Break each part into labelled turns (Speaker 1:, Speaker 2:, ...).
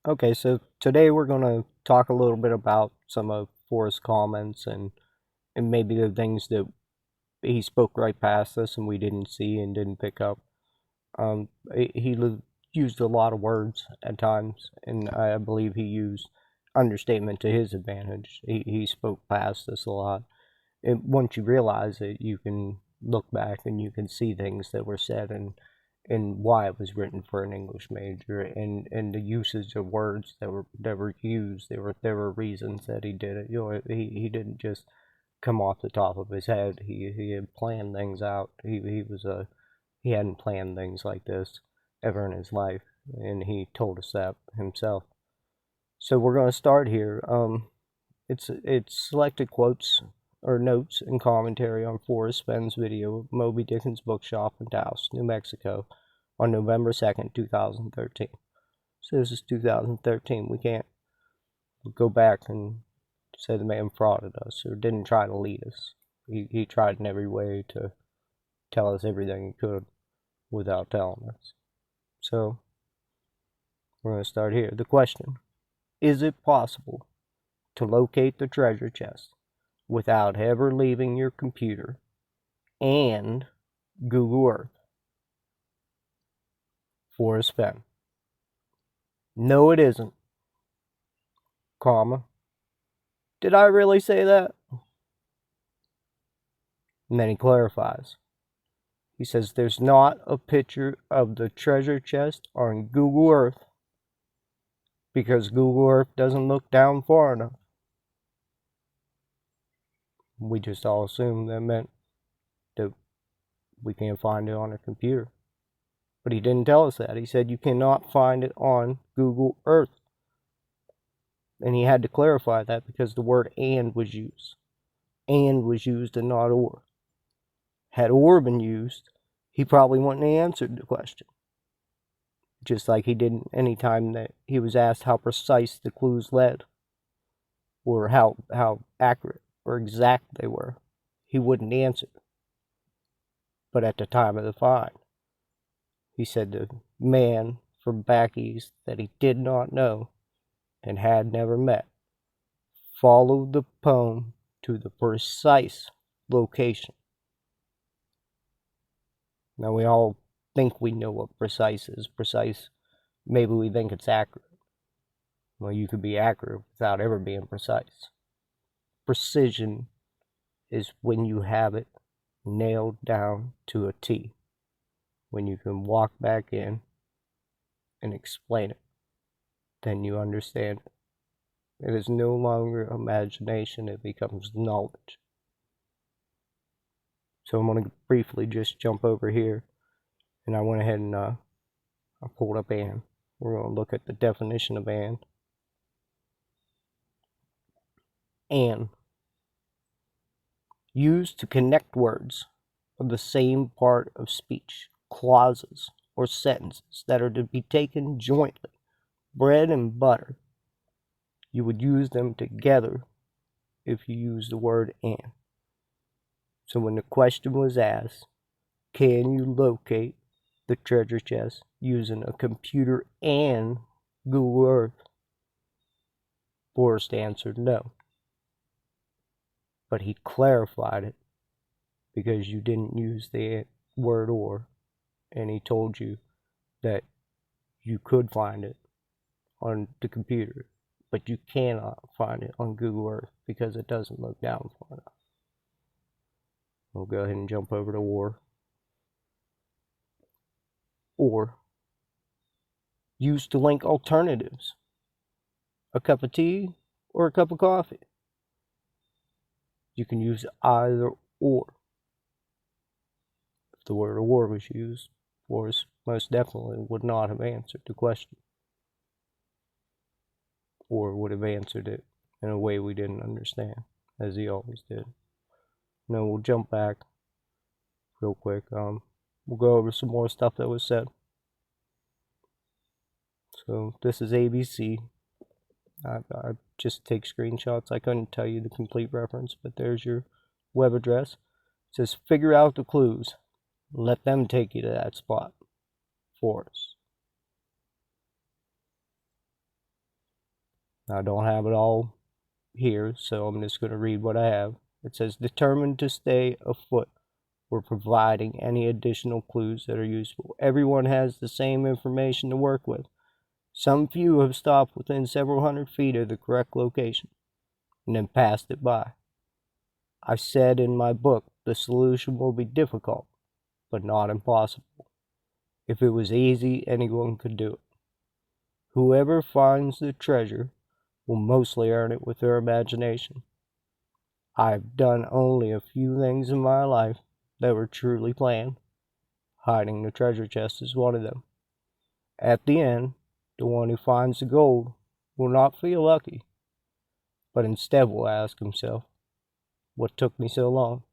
Speaker 1: Okay, so today we're going to talk a little bit about some of Forrest's comments and maybe the things that he spoke right past us and we didn't see and didn't pick up. He used a lot of words at times, and I believe he used understatement to his advantage. He spoke past us a lot. And once you realize it, you can look back and you can see things that were said and why it was written for an English major and the usage of words that were used. There were reasons that he did it. He didn't just come off the top of his head. He had planned things out. He hadn't planned things like this ever in his life, and he told us that himself. So we're going to start here. It's selected quotes or notes and commentary on Forrest Fenn's video of Moby Dickens Bookshop in Taos, New Mexico, on November 2nd, 2013. So this is 2013. We can't go back and say the man frauded us or didn't try to lead us. He tried in every way to tell us everything he could without telling us. So we're going to start here. The question: is it possible to locate the treasure chest without ever leaving your computer and Google Earth? Forrest Fenn. No, it isn't. Comma. Did I really say that? And then he clarifies. He says there's not a picture of the treasure chest on Google Earth because Google Earth doesn't look down far enough. We just all assumed that meant that we can't find it on a computer. But he didn't tell us that. He said you cannot find it on Google Earth. And he had to clarify that because the word and was used. And was used and not or. Had or been used, he probably wouldn't have answered the question. Just like he didn't any time that he was asked how precise the clues led, or how accurate or exact they were. He wouldn't answer. But at the time of the find, he said the man from back east that he did not know and had never met followed the poem to the precise location. Now we all think we know what precise is. Precise, maybe we think it's accurate. Well, you could be accurate without ever being precise. Precision is when you have it nailed down to a T. When you can walk back in and explain it, then you understand it. It is no longer imagination, it becomes knowledge. So I'm going to briefly just jump over here, and I went ahead and I pulled up and. We're going to look at the definition of and. And. Used to connect words of the same part of speech, clauses, or sentences that are to be taken jointly, bread and butter. You would use them together if you use the word and. So when the question was asked, can you locate the treasure chest using a computer and Google Earth? Forrest answered no. But he clarified it because you didn't use the word or, and he told you that you could find it on the computer, but you cannot find it on Google Earth because it doesn't look down far enough. We'll go ahead and jump over to or. Or, used to link alternatives. A cup of tea or a cup of coffee. You can use either or. If the word or was used, Forrest most definitely would not have answered the question. Or would have answered it in a way we didn't understand, as he always did. Now we'll jump back real quick. We'll go over some more stuff that was said. So this is ABC. I just take screenshots. I couldn't tell you the complete reference, but there's your web address. It says, figure out the clues. Let them take you to that spot for us. I don't have it all here, so I'm just going to read what I have. It says, determined to stay afoot. We're providing any additional clues that are useful. Everyone has the same information to work with. Some few have stopped within several hundred feet of the correct location and then passed it by. I said in my book the solution will be difficult, but not impossible. If it was easy, anyone could do it. Whoever finds the treasure will mostly earn it with their imagination. I've done only a few things in my life that were truly planned. Hiding the treasure chest is one of them. At the end, the one who finds the gold will not feel lucky, but instead will ask himself, what took me so long?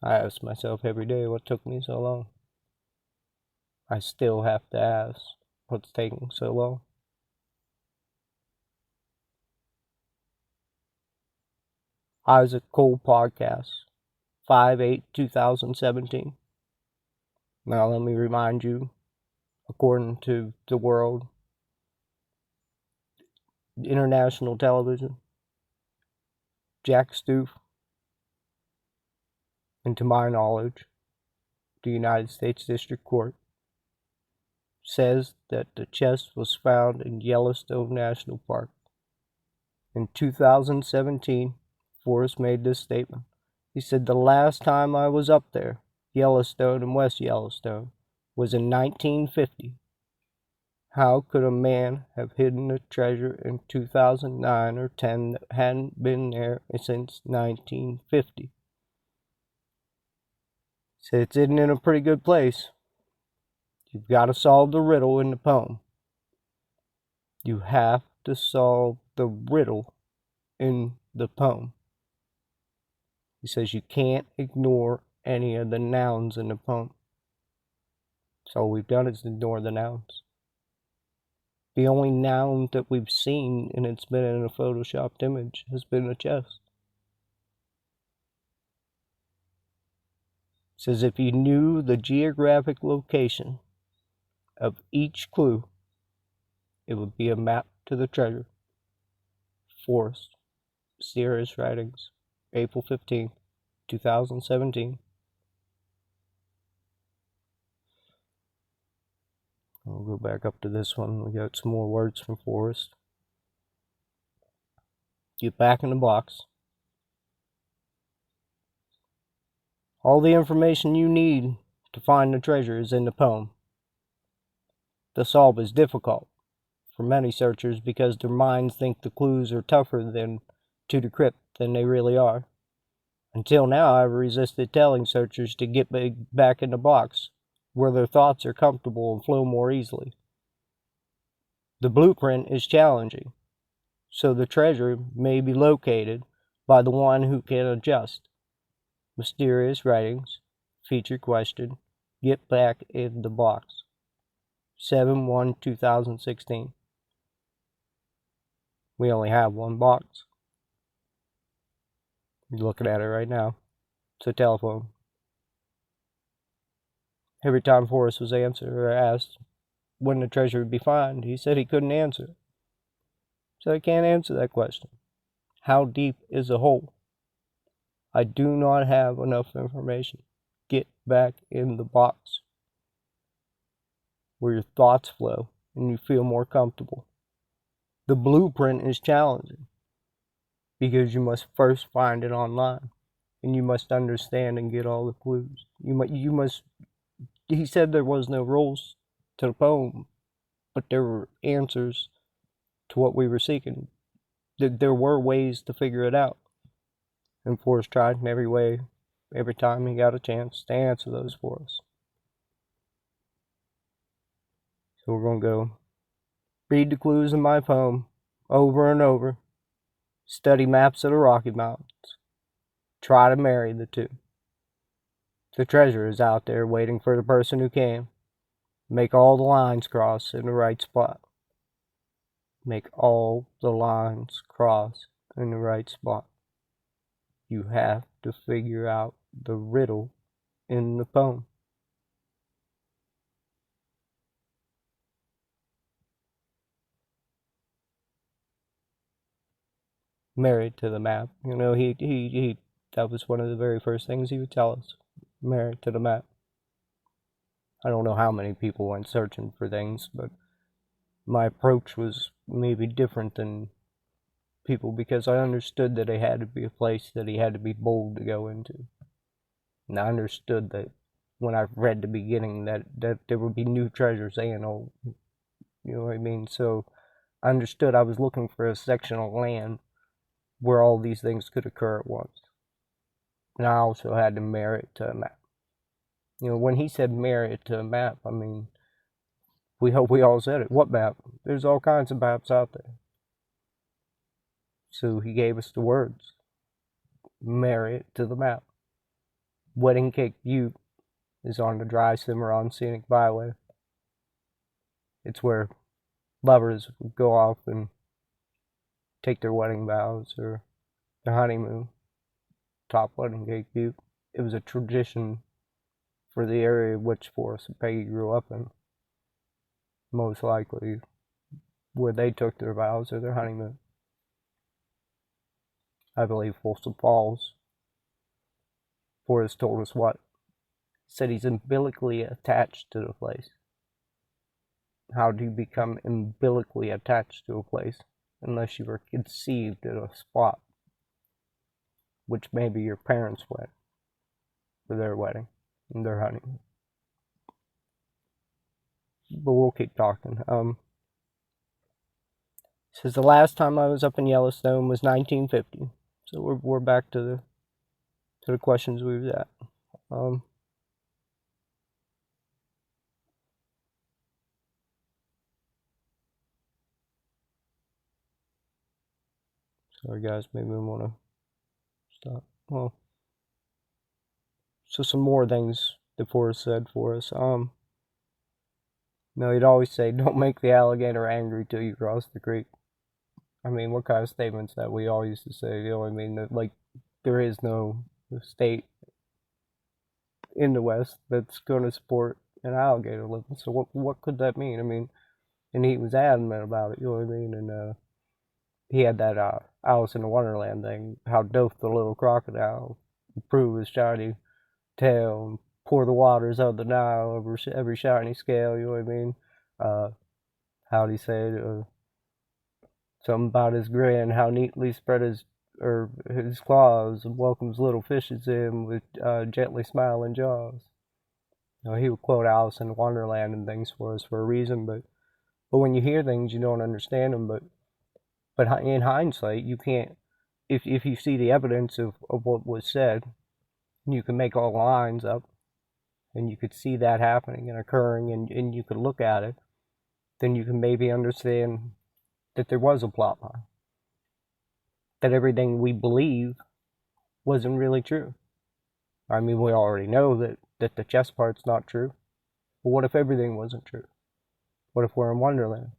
Speaker 1: I ask myself every day, what took me so long? I still have to ask, what's taking so long? Isaac Cole Podcast, 5/8/2017. Now let me remind you, according to the world, international television, Jack Stoof, and to my knowledge, the United States District Court, says that the chest was found in Yellowstone National Park. In 2017, Forrest made this statement. He said, the last time I was up there, Yellowstone and West Yellowstone, was in 1950. How could a man have hidden a treasure in 2009 or 10 that hadn't been there since 1950? So it's hidden in a pretty good place. You've got to solve the riddle in the poem. You have to solve the riddle in the poem. He says you can't ignore any of the nouns in the poem. So all we've done is ignore the nouns. The only noun that we've seen, and it's been in a photoshopped image, has been a chest. It says if you knew the geographic location of each clue, it would be a map to the treasure. Forrest, Serious Writings, April 15th, 2017. I'll go back up to this one. We got some more words from Forrest. Get back in the box. All the information you need to find the treasure is in the poem. The solve is difficult for many searchers because their minds think the clues are tougher to decrypt than they really are. Until now, I've resisted telling searchers to get back in the box, where their thoughts are comfortable and flow more easily. The blueprint is challenging, so the treasure may be located by the one who can adjust. Mysterious Writings, feature question, get back in the box. 7/1/2016. We only have one box. You're looking at it right now. It's a telephone. Every time Forrest was asked when the treasure would be found, he said he couldn't answer. So I can't answer that question. How deep is the hole? I do not have enough information. Get back in the box, where your thoughts flow and you feel more comfortable. The blueprint is challenging because you must first find it online and you must understand and get all the clues. You must. He said there was no rules to the poem, but there were answers to what we were seeking. There were ways to figure it out, and Forrest tried in every way, every time he got a chance to answer those for us. So we're going to go read the clues in my poem over and over, study maps of the Rocky Mountains, try to marry the two. The treasure is out there waiting for the person who can. Make all the lines cross in the right spot. Make all the lines cross in the right spot. You have to figure out the riddle in the poem. married to the map. You know, he that was one of the very first things he would tell us. Married to the map. I don't know how many people went searching for things, but my approach was maybe different than people because I understood that it had to be a place that he had to be bold to go into. And I understood that when I read the beginning that there would be new treasures and old. You know what I mean? So I understood I was looking for a section of land where all these things could occur at once. And I also had to marry it to a map. You know, when he said marry it to a map, I mean, we hope we all said it. What map? There's all kinds of maps out there. So he gave us the words. Marry it to the map. Wedding Cake Butte is on the dry Cimarron Scenic Byway. It's where lovers would go off and take their wedding vows or their honeymoon. Top Wedding Cake Butte. It was a tradition for the area which Forrest and Peggy grew up in. Most likely where they took their vows or their honeymoon. I believe Folsom Falls. Forrest told us what? He said he's umbilically attached to the place. How do you become umbilically attached to a place unless you were conceived at a spot which maybe your parents went for their wedding and their honeymoon? But we'll keep talking. Says the last time I was up in Yellowstone was 1950. So we're back to the questions we was at. Sorry guys, maybe we want to stop. Well, so some more things that Forrest said for us. No, he'd always say, "Don't make the alligator angry till you cross the creek." I mean, what kind of statements that we all used to say? You know what I mean? That, like, there is no state in the West that's going to support an alligator living. So what could that mean? I mean, and he was adamant about it. You know what I mean? And he had that Alice in Wonderland thing. How doth the little crocodile prove his shiny tail and pour the waters of the Nile over every shiny scale. You know what I mean? How'd he say it? Something about his grin, how neatly spread his claws and welcomes little fishes in with gently smiling jaws. You know, he would quote Alice in Wonderland and things for us for a reason, but when you hear things, you don't understand them. But in hindsight, you can't. If you see the evidence of what was said, you can make all lines up, and you could see that happening and occurring, and you could look at it, then you can maybe understand that there was a plot line. That everything we believe wasn't really true. I mean, we already know that the chess part's not true. But what if everything wasn't true? What if we're in Wonderland?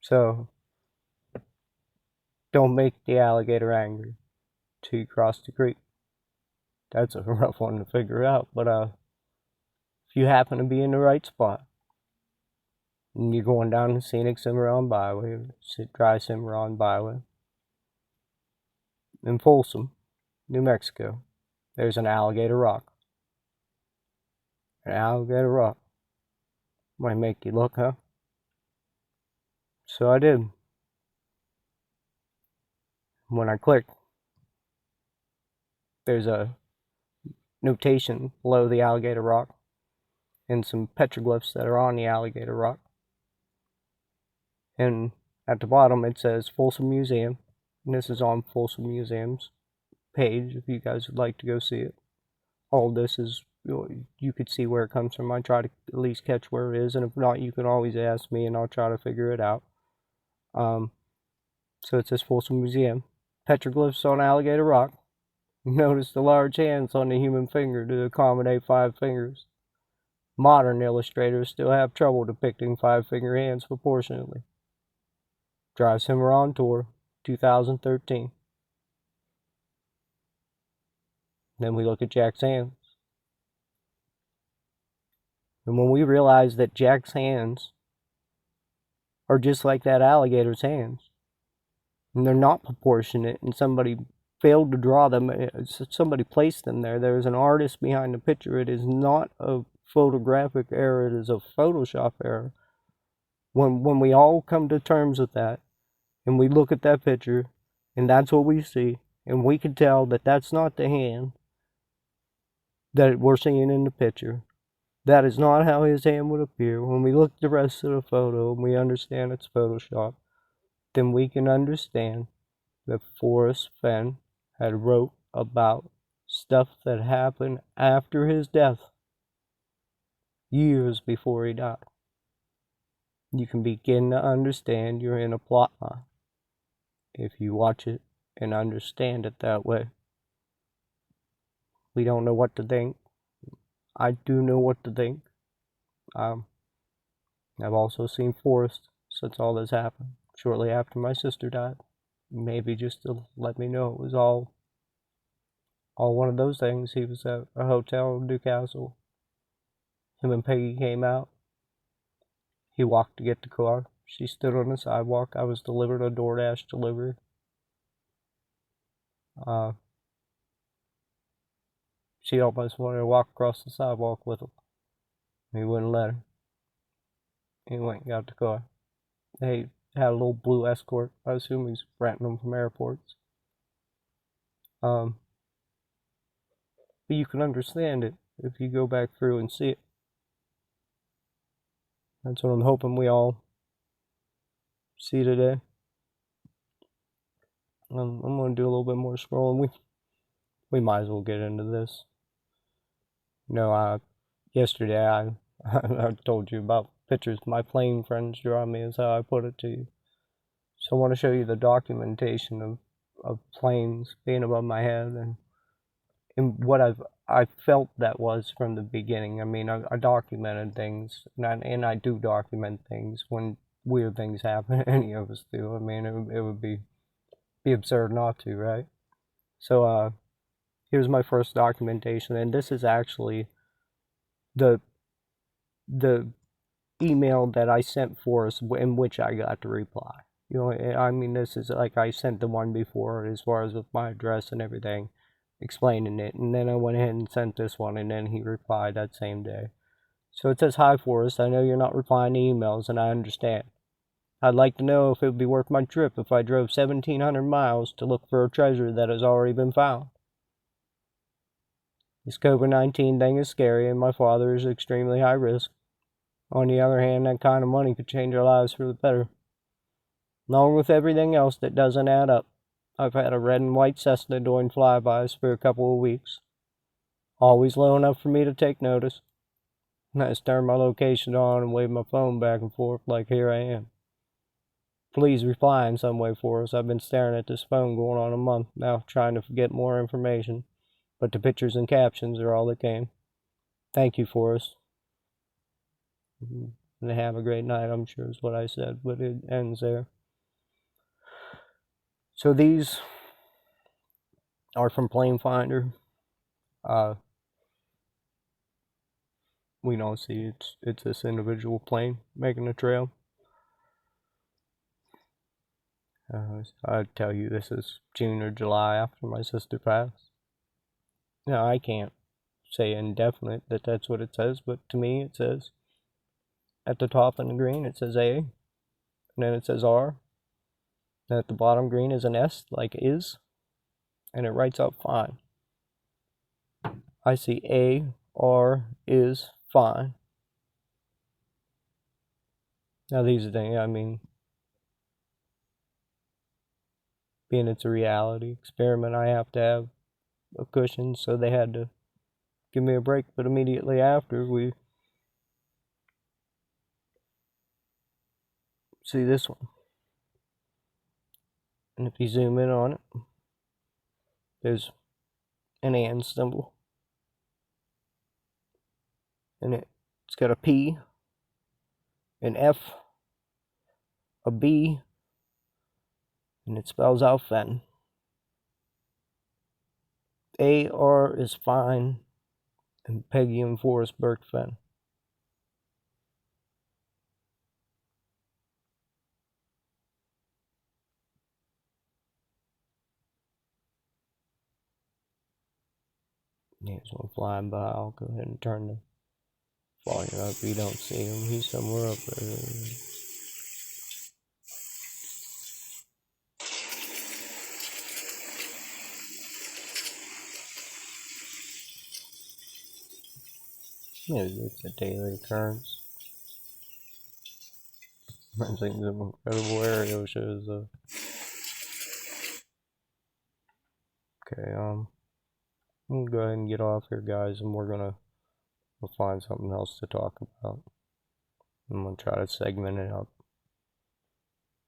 Speaker 1: So, don't make the alligator angry till you cross the creek. That's a rough one to figure out, but if you happen to be in the right spot, and you're going down the scenic Cimarron Byway, dry Cimarron Byway, in Folsom, New Mexico, there's an alligator rock. An alligator rock. Might make you look, huh? So I did. When I clicked, there's a notation below the alligator rock and some petroglyphs that are on the alligator rock. And at the bottom it says Folsom Museum. And this is on Folsom Museum's page if you guys would like to go see it. All this is, you could see where it comes from. I try to at least catch where it is, and if not, you can always ask me and I'll try to figure it out. So it says Folsom Museum. Petroglyphs on alligator rock. Notice the large hands on the human finger to accommodate 5 fingers. Modern illustrators still have trouble depicting 5-finger hands proportionately. Drive Cimarron Tour, 2013. Then we look at Jack's hands. And when we realize that Jack's hands are just like that alligator's hands, and they're not proportionate, and somebody failed to draw them. Somebody placed them there. There's an artist behind the picture. It is not a photographic error. It is a Photoshop error. When we all come to terms with that, and we look at that picture, and that's what we see, and we can tell that that's not the hand that we're seeing in the picture. That is not how his hand would appear. When we look at the rest of the photo and we understand it's Photoshop, then we can understand that Forrest Fenn had wrote about stuff that happened after his death, years before he died. You can begin to understand you're in a plot line if you watch it and understand it that way. We don't know what to think. I do know what to think. I've also seen Forrest since all this happened, shortly after my sister died. Maybe just to let me know it was all one of those things. He was at a hotel in Newcastle. Him and Peggy came out. He walked to get the car. She stood on the sidewalk. I was delivered a DoorDash delivery. She almost wanted to walk across the sidewalk with him. He wouldn't let her. He went and got the car. They had a little blue Escort. I assume he's renting them from airports. But you can understand it if you go back through and see it. That's what I'm hoping we all see today. I'm going to do a little bit more scrolling. We might as well get into this. Yesterday I told you about pictures my plane friends draw me, is how I put it to you. So I want to show you the documentation of planes being above my head and what I felt that was from the beginning. I mean, I documented things, and I do document things when weird things happen. Any of us do. I mean, it would be absurd not to, right? So here's my first documentation, and this is actually the email that I sent Forrest in which I got the reply. I mean, this is like I sent the one before as far as with my address and everything, explaining it, and then I went ahead and sent this one, and then he replied that same day. So it says, "Hi Forrest, I know you're not replying to emails, and I understand. I'd like to know if it would be worth my trip if I drove 1,700 miles to look for a treasure that has already been found. This COVID-19 thing is scary, and my father is extremely high risk. On the other hand, that kind of money could change our lives for the better. Along with everything else that doesn't add up, I've had a red and white Cessna doing flybys for a couple of weeks. Always low enough for me to take notice. And I just turn my location on and wave my phone back and forth like here I am. Please reply in some way for us. I've been staring at this phone going on a month now, trying to get more information, but the pictures and captions are all that came. Thank you, Forrest. And have a great night, I'm sure is what I said, but it ends there. So these are from Plane Finder. We don't see it's this individual plane making a trail. I'd tell you this is June or July after my sister passed. Now I can't say indefinite that that's what it says, but to me it says at the top in the green it says A, and then it says R, and at the bottom green is an S like is, and it writes out fine. I see A, R, is fine. Now these are things, I mean, being it's a reality experiment, I have to have a cushion, so they had to give me a break. But immediately after, we see this one, and if you zoom in on it, there's an and symbol, and it's got a P, an F, a B, and it spells out Fenn. A-R is fine, and Peggy and Forrest Burke Fenn. There's one flying by. I'll go ahead and turn the volume up. You don't see him. He's somewhere up there. Yeah, it's a daily occurrence. I think the incredible aerial shows up. Okay, I'm gonna go ahead and get off here, guys, and we'll find something else to talk about. I'm gonna try to segment it up.